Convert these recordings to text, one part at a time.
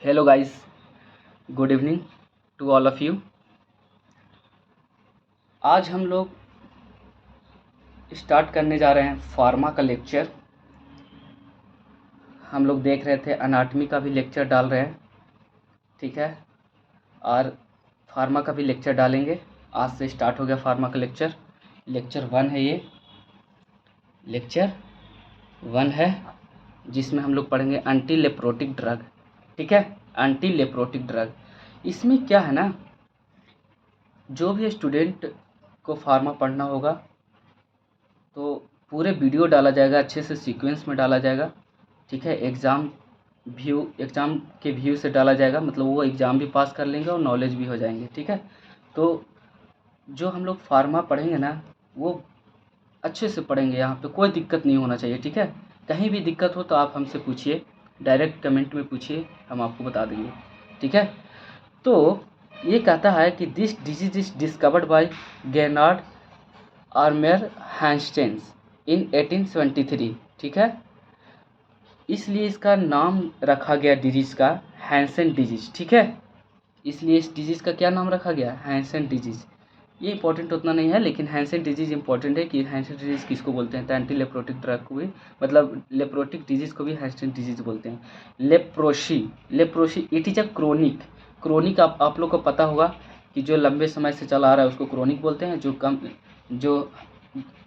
Hello guys, good evening to all of you. आज हम लोग स्टार्ट करने जा रहे हैं फार्मा का लेक्चर। हम लोग देख रहे थे अनाटमी का भी लेक्चर डाल रहे हैं, ठीक है, और फार्मा का भी लेक्चर डालेंगे। आज से स्टार्ट हो गया फार्मा का लेक्चर। लेक्चर 1 है ये, लेक्चर 1 है जिसमें हम लोग पढ़ेंगे एंटी लेप्रोटिक ड्रग, ठीक है, एंटी लेप्रोटिक ड्रग। इसमें क्या है ना, जो भी स्टूडेंट को फार्मा पढ़ना होगा तो पूरे वीडियो डाला जाएगा, अच्छे से सीक्वेंस में डाला जाएगा, ठीक है। एग्ज़ाम के व्यू से डाला जाएगा, मतलब वो एग्ज़ाम भी पास कर लेंगे और नॉलेज भी हो जाएंगे, ठीक है। तो जो हम लोग फार्मा पढ़ेंगे ना, वो अच्छे से पढ़ेंगे, यहाँ पे कोई दिक्कत नहीं होना चाहिए, ठीक है। कहीं भी दिक्कत हो तो आप हमसे पूछिए, डायरेक्ट कमेंट में पूछिए, हम आपको बता देंगे, ठीक है। तो ये कहता है कि this disease is discovered by Gerhard Armauer Hansen in 1873, ठीक है। इसलिए इसका नाम रखा गया डिजीज़ का हैंसेन डिजीज़, ठीक है। इसलिए इस डिजीज़ का क्या नाम रखा गया, हैंसेन डिजीज़। ये इंपॉर्टेंट उतना नहीं है, लेकिन हैंसेन डिजीज़ इंपॉर्टेंट है कि हैंसेन डिजीज़ किसको बोलते हैं, तो एंटी लेप्रोटिक ड्रग को भी, मतलब लेप्रोटिक डिजीज़ को भी हैंसेन डिजीज़ बोलते हैं। Leprosy it is a chronic आप लोग को पता होगा कि जो लंबे समय से चला आ रहा है उसको क्रोनिक बोलते हैं। जो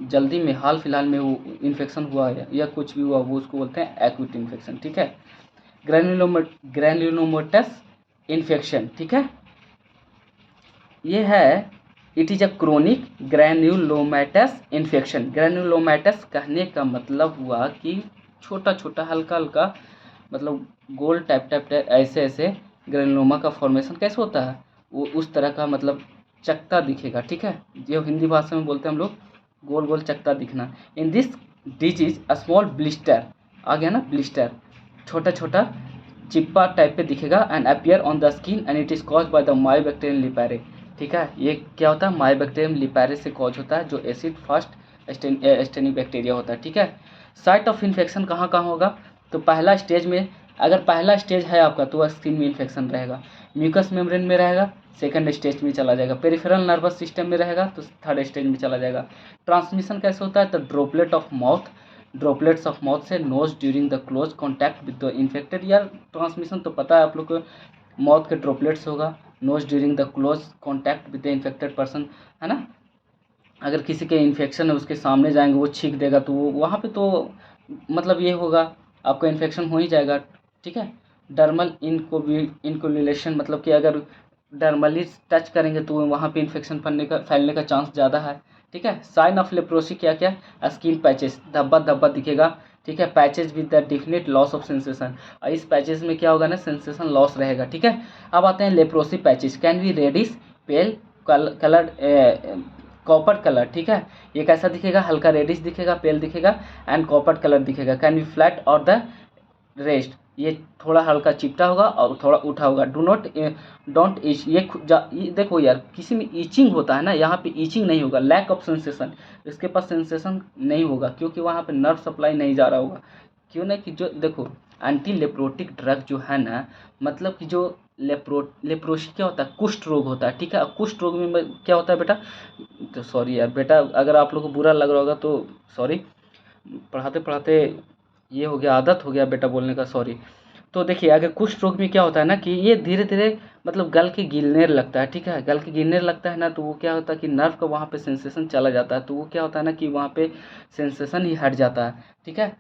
जल्दी में हाल फिलहाल में वो इन्फेक्शन हुआ है या कुछ भी हुआ वो उसको बोलते हैं एक्यूट इन्फेक्शन, ठीक है। ग्रैन्युलोमेटस इन्फेक्शन, ठीक है, ये है। It is a chronic granulomatous infection. Granulomatous कहने का मतलब हुआ कि छोटा छोटा हल्का हल्का, मतलब गोल टाइप ऐसे ऐसे ग्रैन्युलोमा का फॉर्मेशन कैसे होता है, वो उस तरह का, मतलब चकता दिखेगा, ठीक है। जो हिंदी भाषा में बोलते हैं हम लोग, गोल गोल चकता दिखना। In this disease a small blister, आ गया ना ब्लिस्टर, छोटा छोटा चिप्पा टाइप पे दिखेगा, and appear on the skin and it is cause by the mycobacterium leprae, ठीक है। ये क्या होता है, माइबैक्टीरियम लिपारे से कॉज होता है, जो एसिड फास्ट स्टेनिक बैक्टीरिया होता है, ठीक है। साइट ऑफ इन्फेक्शन कहाँ कहाँ होगा, तो पहला स्टेज में, अगर पहला स्टेज है आपका तो वह स्किन में इन्फेक्शन रहेगा, म्यूकस मेम्ब्रेन में रहेगा, सेकंड स्टेज में चला जाएगा, पेरिफेरल नर्वस सिस्टम में रहेगा तो थर्ड स्टेज में चला जाएगा। ट्रांसमिशन कैसे होता है, तो ड्रॉपलेट्स ऑफ माउथ से nose during the close contact with the infected. यार ट्रांसमिशन तो पता है आप लोग को, माउथ के ड्रॉपलेट्स होगा, nose during the close contact with the infected person, है ना। अगर किसी के इन्फेक्शन है उसके सामने जाएंगे, वो छींक देगा तो वो वहाँ पे तो मतलब ये होगा, आपका इन्फेक्शन हो ही जाएगा, ठीक है। डर्मल इनकोल्यूलेशन, मतलब कि अगर डर्मली टच करेंगे तो वहाँ पे इन्फेक्शन फैलने का चांस ज़्यादा है, ठीक है। साइन ऑफ लेप्रोसी क्या क्या, स्किन पैचेस, धब्बा धब्बा दिखेगा, ठीक है। Patches with the definite loss of sensation, इस पैचेस में क्या होगा ना, सेंसेशन लॉस रहेगा, ठीक है। अब आते हैं leprosy patches, can be reddish pale coloured copper colour, ठीक है। ये कैसा दिखेगा, हल्का रेडिश दिखेगा, पेल दिखेगा एंड कॉपर कलर दिखेगा। कैन बी फ्लैट और द रेस्ट, ये थोड़ा हल्का चिपटा होगा और थोड़ा उठा होगा। डोंट ईच, ये देखो यार, किसी में ईचिंग होता है ना, यहाँ पे ईचिंग नहीं होगा, लैक ऑफ सेंसेशन, इसके पास सेंसेशन नहीं होगा क्योंकि वहाँ पे नर्व सप्लाई नहीं जा रहा होगा। क्यों ना, कि जो देखो एंटी लेप्रोटिक ड्रग जो है ना, मतलब कि जो लेप्रोसी क्या होता है, कुष्ठ रोग होता है, ठीक है। कुष्ठ रोग में क्या होता है बेटा, तो सॉरी यार बेटा, अगर आप लोग को बुरा लग रहा होगा तो सॉरी, पढ़ाते पढ़ाते ये हो गया, आदत हो गया बेटा बोलने का, सॉरी। तो देखिए, अगर कुष्ठ रोग में क्या होता है ना कि ये धीरे धीरे मतलब गल के गिरने लगता है, ठीक है। गल के गिरने लगता है ना, तो वो क्या होता है कि नर्व का वहाँ पे सेंसेशन चला जाता है, तो वो क्या होता है ना कि वहाँ पे सेंसेशन ही हट जाता है, ठीक है।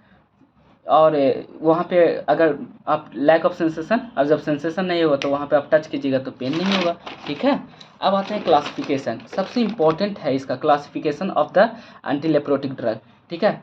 और वहाँ पे अगर आप लैक ऑफ सेंसेशन, अब जब सेंसेशन नहीं होगा तो वहाँ पे आप टच कीजिएगा तो पेन नहीं होगा, ठीक है। अब आते हैं क्लासिफिकेशन, सबसे इम्पोर्टेंट है इसका classification of the anti leprotic drug, ठीक है।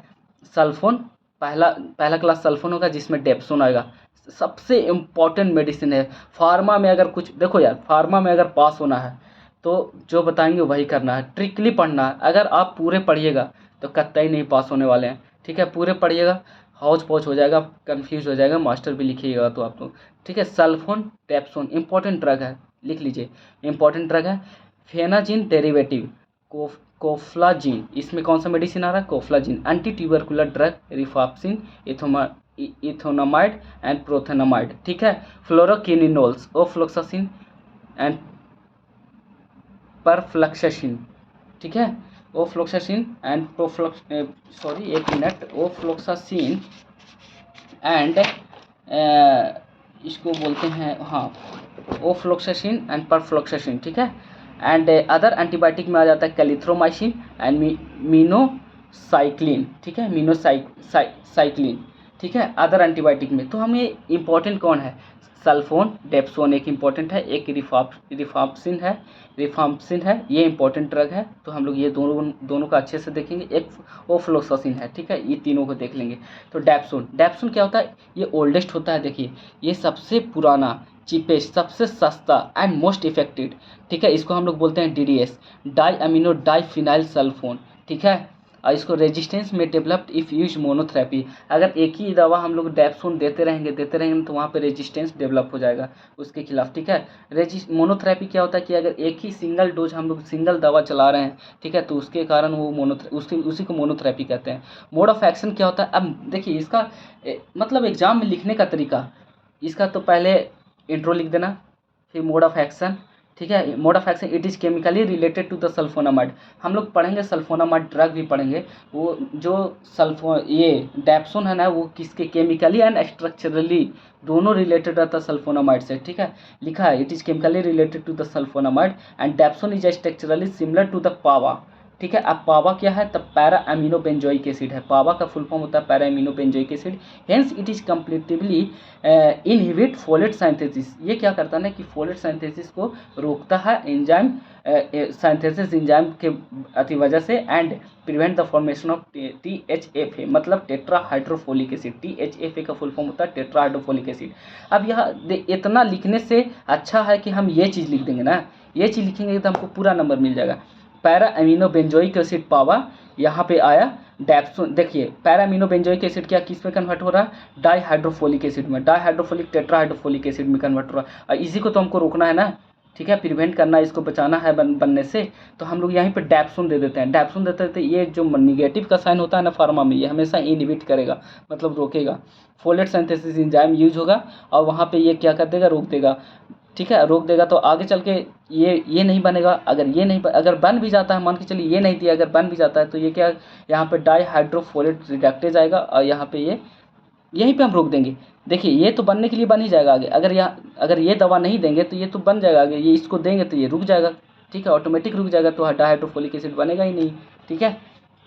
सल्फोन, पहला पहला क्लास सल्फोन होगा जिसमें डेप्सोन आएगा, सबसे इम्पॉर्टेंट मेडिसिन है। फार्मा में अगर कुछ देखो यार, फार्मा में अगर पास होना है तो जो बताएंगे वही करना है, ट्रिकली पढ़ना है। अगर आप पूरे पढ़िएगा तो कतई नहीं पास होने वाले हैं, ठीक है। पूरे पढ़िएगा, हौच पौच हो जाएगा, कंफ्यूज हो जाएगा, मास्टर भी लिखिएगा तो आप लोग, ठीक है। सल्फोन डेप्सोन इंपॉर्टेंट ड्रग है, लिख लीजिए, इंपॉर्टेंट ड्रग है। फेनाजिन डेरिवेटिव, कोफ्लाजिन, इसमें कौन सा मेडिसिन आ रहा है, कोफ्लाजिन। एंटी ट्यूबरकुलर ड्रग रिफाप्सिन, इथोनामाइड एंड प्रोथेनामाइड, ठीक है। फ्लोरोकिनिनोल्स, ओफ्लोक्सासिन एंड परफ्लक्सासिन, ठीक है। ओफ्लोक्सासिन एंड सॉरी एक मिनट, ओफ्लोक्सासिन एंड इसको बोलते हैं, हाँ, ओफ्लोक्सासिन एंड परफ्लक्सासिन, ठीक है। एंड अदर एंटीबायोटिक में आ जाता है कैलिथ्रोमाइसिन एंड मीनोसाइक्लिन, ठीक है, मीनोसाइक्लिन, ठीक है, अदर एंटीबायोटिक में। तो हमें इंपॉर्टेंट कौन है, सल्फोन डेप्सोन एक इंपॉर्टेंट है, एक रिफाम्पसिन है, ये इंपॉर्टेंट ड्रग है। तो हम लोग ये दोनों का अच्छे से देखेंगे। एक ओफ्लोक्सासिन है, ठीक है, ये तीनों को देख लेंगे। तो डेप्सोन क्या होता है, ये ओल्डेस्ट होता है, देखिए ये सबसे पुराना, चीपेस्ट, सबसे सस्ता एंड मोस्ट इफेक्टिव, ठीक है। इसको हम लोग बोलते हैं DDS, diamino diphenyl sulfone, ठीक है। और इसको रेजिस्टेंस में डेवलप्ड इफ़ यूज मोनोथेरेपी, अगर एक ही दवा हम लोग डेप्सोन देते रहेंगे तो वहाँ पे रेजिस्टेंस डेवलप हो जाएगा उसके खिलाफ, ठीक है। मोनोथेरेपी क्या होता है कि अगर एक ही सिंगल डोज हम लोग सिंगल दवा चला रहे हैं, ठीक है, तो उसके कारण वो उसी को मोनोथेरेपी कहते हैं। मोड ऑफ एक्शन क्या होता है, अब देखिए इसका मतलब एग्जाम में लिखने का तरीका, इसका तो पहले इंट्रो लिख देना, फिर मोड ऑफ एक्शन, ठीक है। Mode of action, it is chemically related to the sulfonamide, हम लोग पढ़ेंगे सल्फोनामाइड ड्रग भी पढ़ेंगे। वो जो ये डेप्सोन है ना, वो किसके केमिकली एंड स्ट्रक्चरली दोनों रिलेटेड रहता है सल्फोनामाइड से, ठीक है। लिखा है it is chemically related to the sulphonamide and dapsone is structurally similar to the PABA, ठीक है। अब पावा क्या है, तब पैरा अमीनो बेंजोइक एसिड है, पावा का फुल फॉर्म होता है para amino benzoic acid. Hence it is competitively inhibit folate synthesis, ये क्या करता है ना कि फोलेट साइंथेसिस को रोकता है एंजाइम साइंथेसिस एंजाइम के अति वजह से, and prevent the formation of THFA, मतलब टेट्रा हाइड्रोफोलिक एसिड। THFA का फुल फॉर्म होता है टेट्रा हाइड्रोफोलिक एसिड। अब यह इतना लिखने से अच्छा है कि हम ये चीज़ लिख देंगे ना, ये चीज़ लिखेंगे तो हमको पूरा नंबर मिल जाएगा। पैरा अमीनो बेंजोइक एसिड पावा, यहाँ पे आया डेप्सोन, देखिए पैरा अमीनो बेंजोइक एसिड क्या किस में कन्वर्ट हो रहा है, डाई हाइड्रोफोलिक एसिड में, डाई हाइड्रोफोलिक टेट्रा हाइड्रोफोलिक एसिड में कन्वर्ट हो रहा है। और इसी को तो हमको रोकना है ना, ठीक है, प्रिवेंट करना, इसको बचाना है बनने से। तो हम लोग यहीं पे डेप्सोन दे देते हैं, डेप्सोन देते हैं। ये जो निगेटिव का साइन होता है ना फार्मा में, ये हमेशा इनहिबिट करेगा, मतलब रोकेगा, फोलेट सिंथेसिस एंजाइम यूज होगा और वहाँ पे ये क्या कर देगा, रोक देगा, ठीक है, रोक देगा। तो आगे चल के ये नहीं बनेगा, अगर बन भी जाता है, मान के चलिए ये नहीं दिया, अगर बन भी जाता है तो ये क्या, यहाँ पे डाई हाइड्रोफोलेट रिडक्टेज आएगा और यहाँ पे यहीं पे हम रोक देंगे। देखिए ये तो बनने के लिए बन ही जाएगा आगे, अगर ये दवा नहीं देंगे तो ये तो बन जाएगा आगे, ये इसको देंगे तो ये रुक जाएगा, ठीक है, ऑटोमेटिक रुक जाएगा, तो डाई हाइड्रोफोलिक एसिड बनेगा ही नहीं, ठीक है।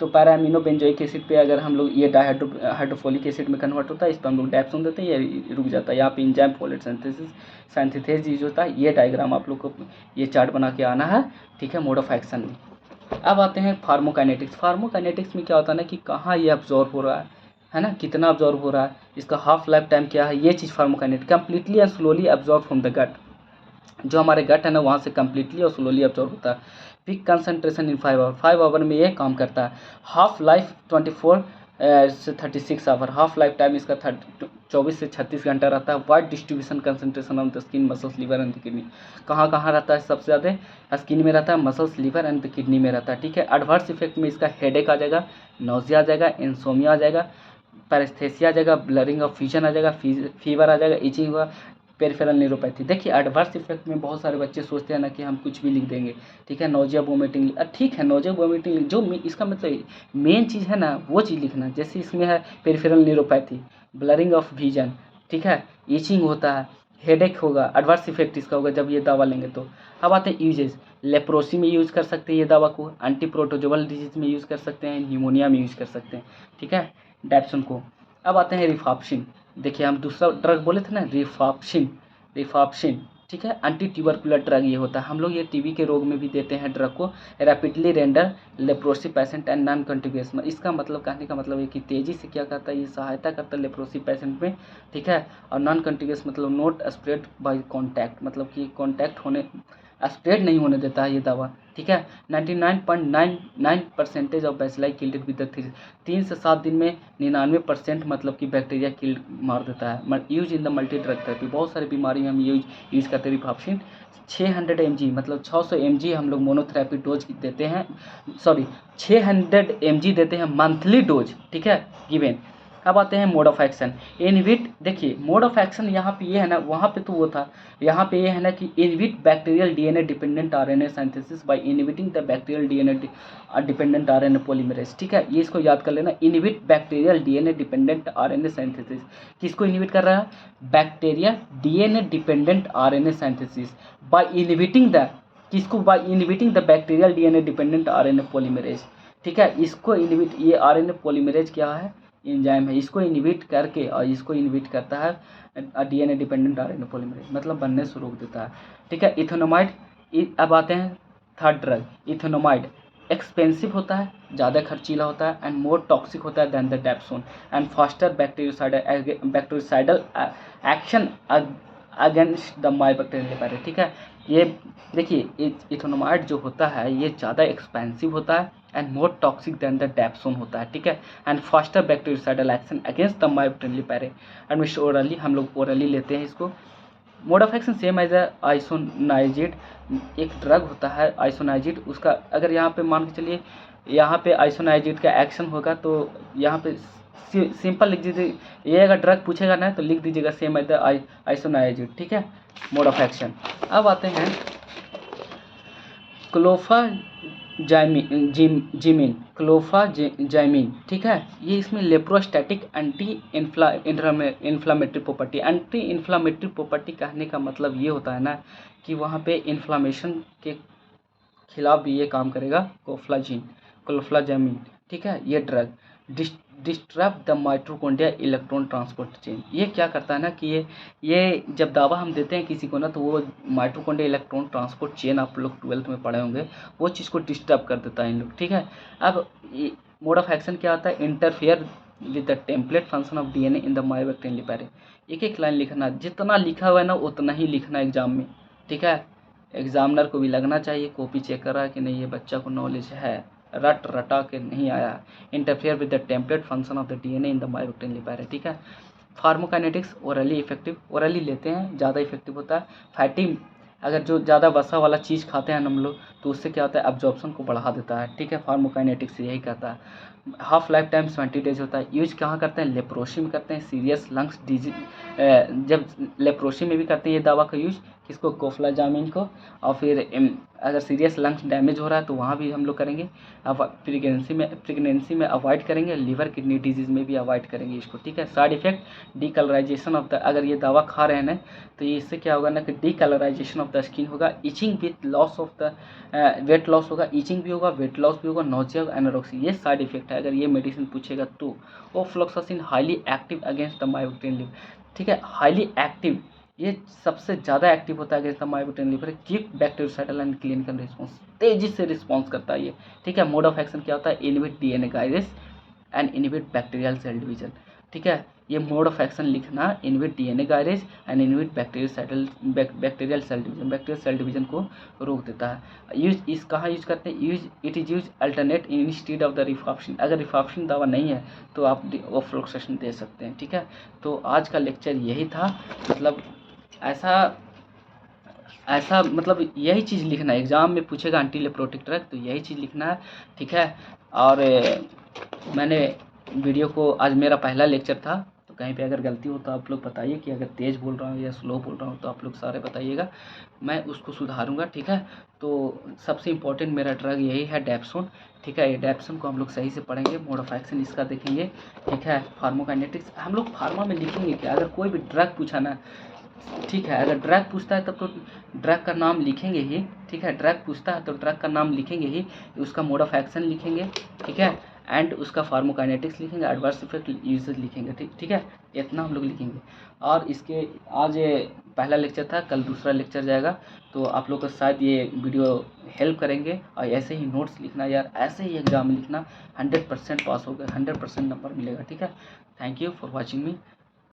तो पैरा अमीनो बेंजोइक एसिड पे अगर हम लोग ये हाइड्रोफोलिक एसिड में कन्वर्ट होता है, इस पर हम लोग डेप्सोन देते हैं, ये रुक जाता है। यहाँ पे एंजाइम फोलेट सिंथेसिस यूज होता है। ये डायग्राम आप लोग को ये चार्ट बना के आना है, ठीक है, मोड ऑफ एक्शन में। अब आते हैं फार्मोकाइनेटिक्स। फार्मोकाइनेटिक्स में क्या होता है ना कि कहाँ ये अब्जॉर्ब हो रहा है ना, कितना अब्जॉर्ब हो रहा है, इसका हाफ लाइफ टाइम क्या है, ये चीज़ pharmacokinetics. Completely and slowly absorb from the gut, जो हमारे गट है ना वहाँ से कम्प्लीटली और स्लोली अब्जॉर्ब होता है। पीक कंसंट्रेशन इन 5 आवर में ये काम करता है। हाफ लाइफ 24 से 36 आवर, हाफ लाइफ टाइम इसका 24 से 36 घंटा रहता है। Wide distribution concentration of the skin, muscles, liver and the kidney, कहाँ रहता है सबसे ज़्यादा, स्किन में रहता है, muscles, liver and the kidney में रहता है, ठीक है। एडवर्स इफेक्ट में इसका हेडेक आ जाएगा, नोजिया आ जाएगा, इंसोमिया आ जाएगा, पैरेस्थेसिया आ जाएगा, ब्लरिंग ऑफ विजन आ जाएगा, फीवर आ जाएगा, इचिंग हुआ, पेरिफेरल न्यूरोपैथी। देखिए एडवर्स इफेक्ट में बहुत सारे बच्चे सोचते हैं ना कि हम कुछ भी लिख देंगे, ठीक है, नोजिया वोमिटिंग, ठीक है, नोजिया वोमिटिंग जो इसका मतलब मेन चीज़ है ना वो चीज़ लिखना। जैसे इसमें है peripheral neuropathy, blurring of vision, ठीक है, इचिंग होता है, हेडेक होगा, एडवर्स इफेक्ट इसका होगा जब ये दवा लेंगे तो। अब आते हैं यूजेस। लेप्रोसी में यूज़ कर सकते हैं ये दवा को, एंटी प्रोटोजोअल डिजीज में यूज़ कर सकते हैं, न्यूमोनिया में यूज़ कर सकते हैं, ठीक है, डेप्सोन को। अब आते हैं रिफाप्सिन। देखिए हम दूसरा ड्रग बोले थे ना, रिफाप्सिन, ठीक है, एंटी ट्यूबरकुलर ड्रग ये होता है। हम लोग ये टीबी के रोग में भी देते हैं ड्रग को। Rapidly render leprosy patient and non continuous, इसका मतलब कहने का मतलब है कि तेज़ी से क्या करता है, ये सहायता करता है लेप्रोसी पेशेंट में, ठीक है। और नॉन कंटिन्यूअस मतलब नॉट स्प्रेड बाय कॉन्टैक्ट, मतलब कि कॉन्टैक्ट होने स्प्रेड नहीं होने देता है ये दवा, ठीक है। 99.99% of bacilli killed with the 3 से 7 दिन में 99% मतलब कि बैक्टीरिया किल्ड मार देता है। Use in the multi drug therapy, बहुत सारी बीमारी में हम यूज करते हैं रिफाप्सिन। 600 mg मतलब 600 mg हम लोग मोनोथेरेपी डोज देते हैं, 600 mg देते हैं मंथली डोज, ठीक है, गिवेन। अब आते हैं मोड ऑफ एक्शन। इनहिबिट, देखिए मोड ऑफ एक्शन यहाँ पे ये है ना, वहाँ पे तो वो था, यहाँ पे ये है ना कि inhibit bacterial DNA dependent RNA synthesis by inhibiting the bacterial DNA dependent RNA polymerase. ठीक है, ये इसको याद कर लेना, inhibit bacterial DNA dependent RNA synthesis. किसको इनहिबिट कर रहा है? Bacteria DNA dependent RNA synthesis by inhibiting the, किसको? By inhibiting the bacterial DNA dependent RNA polymerase. ठीक है, इसको इनहिबिट, ये आरएनए पॉलीमरेज क्या है? एंजाइम है, इसको इनहिबिट करके और इसको इनहिबिट करता है डीएनए डिपेंडेंट आरएनए पॉलीमरेज, मतलब बनने से रोक देता है। ठीक है, इथेनोमाइड। अब आते हैं थर्ड ड्रग, इथेनोमाइड। एक्सपेंसिव होता है, ज़्यादा खर्चीला होता है, एंड मोर टॉक्सिक होता है than the dapsone, and faster bactericidal action against the mycobacterial leprae. ठीक है, ये देखिए इथेनोमाइड जो होता है ये ज़्यादा एक्सपेंसिव होता है and more toxic than the dapsone होता है। ठीक है, and faster bactericidal action against the mycobacterial leprae. Administer orally, हम लोग ओरली लेते हैं इसको। Mode of action same as isoniazid, एक ड्रग होता है आइसोनाइजिड, उसका अगर यहाँ पे मान के चलिए यहाँ पे आइसोनाइजिड का एक्शन होगा तो यहाँ पे सिंपल लिख दीजिए, ये अगर ड्रग पूछेगा ना तो लिख दीजिएगा सेम एज आइसोनाइजिड। ठीक है, मोड ऑफ एक्शन। अब आते हैं क्लोफाजाइमिन, क्लोफाजाइमिन। ठीक है, ये इसमें leprostatic anti inflammatory property, anti inflammatory property कहने का मतलब ये होता है ना कि वहाँ पे इन्फ्लामेशन के खिलाफ भी ये काम करेगा क्लोफाजाइमिन। ठीक है, ये drug disturb the mitochondria electron transport chain. ये क्या करता है ना कि ये जब दवा हम देते हैं किसी को ना तो वो माइटोकॉन्ड्रिया इलेक्ट्रॉन ट्रांसपोर्ट चेन, आप लोग 12th में पढ़े होंगे, वो चीज़ को डिस्टर्ब कर देता है इन लोग। ठीक है, अब मोड ऑफ एक्शन क्या आता है? Interfere with the template function of DNA in the mycobacterial leprae. एक एक लाइन लिखना, जितना लिखा हुआ है ना उतना ही लिखना एग्जाम में। ठीक है, एग्जामिनर को भी लगना चाहिए, कॉपी चेक कर रहा है कि नहीं ये बच्चा को नॉलेज है, रटा के नहीं आया। Interfere with the template function of the DNA in the mycobacterial leprae. ठीक है, फार्माकोकाइनेटिक्स ओरली इफेक्टिव, ओरली लेते हैं, ज़्यादा इफेक्टिव होता है। फैटी, अगर जो ज़्यादा वसा वाला चीज़ खाते हैं हम लोग तो उससे क्या होता है? एब्जॉर्प्शन को बढ़ा देता है। ठीक है, फार्माकोकाइनेटिक्स यही कहता है। हाफ लाइफ टाइम 20 डेज होता है। यूज कहाँ करते हैं? लेप्रोसी में करते हैं, सीरियस लंग्स डिजीज, जब लेप्रोसी में भी करते हैं ये दवा का यूज, किसको? क्लोफाजामिन को। और फिर अगर सीरियस लंग्स डैमेज हो रहा है तो वहाँ भी हम लोग करेंगे। अब प्रेगनेंसी में अवॉइड करेंगे, लिवर किडनी डिजीज़ में भी अवॉइड करेंगे इसको। ठीक है, side effect decolourisation of the, अगर ये दवा खा रहे हैं ना तो ये इससे क्या होगा ना कि डीकलराइजेशन ऑफ द स्किन होगा, itching with loss of the weight loss होगा, इचिंग भी होगा, वेट लॉस भी होगा, नोजिया, एनोरेक्सिया, ये साइड इफेक्ट है अगर ये मेडिसिन पूछेगा तो। Ofloxacin highly active against the mycobacterial. ठीक है, हाईली एक्टिव, ये सबसे ज़्यादा एक्टिव होता है अगेंस्ट द माइबैक्टीरियल लिवर, quick bactericidal and clinical response, तेजी से रिस्पॉन्स करता है ये। ठीक है, मोड ऑफ एक्शन क्या होता है? Inhibit DNA gyrase and inhibit bacterial cell division. ठीक है, ये मोड ऑफ एक्शन लिखना, inhibit DNA gyrase and inhibit bacterial cell division, bacterial cell division को रोक देता है। यूज इस कहाँ यूज करते हैं? It is use alternate instead of the rifampicin, अगर रिफाप्सिन दवा नहीं है तो आप ओफ्लॉक्सासिन दे सकते हैं। ठीक है, तो आज का लेक्चर यही था, मतलब ऐसा मतलब यही चीज़ लिखना है, एग्ज़ाम में पूछेगा एंटी लेप्रोटिक ड्रग तो यही चीज़ लिखना है। ठीक है, और मैंने वीडियो को, आज मेरा पहला लेक्चर था तो कहीं पे अगर गलती हो तो आप लोग बताइए कि अगर तेज़ बोल रहा हूँ या स्लो बोल रहा हूँ तो आप लोग सारे बताइएगा, मैं उसको सुधारूँगा। ठीक है, तो सबसे इम्पोर्टेंट मेरा ड्रग यही है डेप्सोन। ठीक है, ये डेप्सोन को हम लोग सही से पढ़ेंगे, मोड ऑफ एक्शन इसका देखेंगे। ठीक है, फार्माकोकाइनेटिक्स हम लोग फार्मा में लिखेंगे कि अगर कोई भी ड्रग पूछा ना, ठीक है, अगर ड्रग पूछता है तब तो ड्रग का नाम लिखेंगे ही। ठीक है, ड्रग पूछता है तो ड्रग का नाम लिखेंगे ही, उसका मोड ऑफ एक्शन लिखेंगे। ठीक है, एंड उसका फार्माकोकाइनेटिक्स लिखेंगे, एडवर्स इफेक्ट यूजेज लिखेंगे। ठीक है, इतना हम लोग लिखेंगे। और इसके आज पहला लेक्चर था, कल दूसरा लेक्चर जाएगा, तो आप लोग को शायद ये वीडियो हेल्प करेंगे। और ऐसे ही नोट्स लिखना यार, ऐसे ही एग्जाम में लिखना, 100% पास होगा, 100% नंबर मिलेगा। ठीक है, thank you for watching me.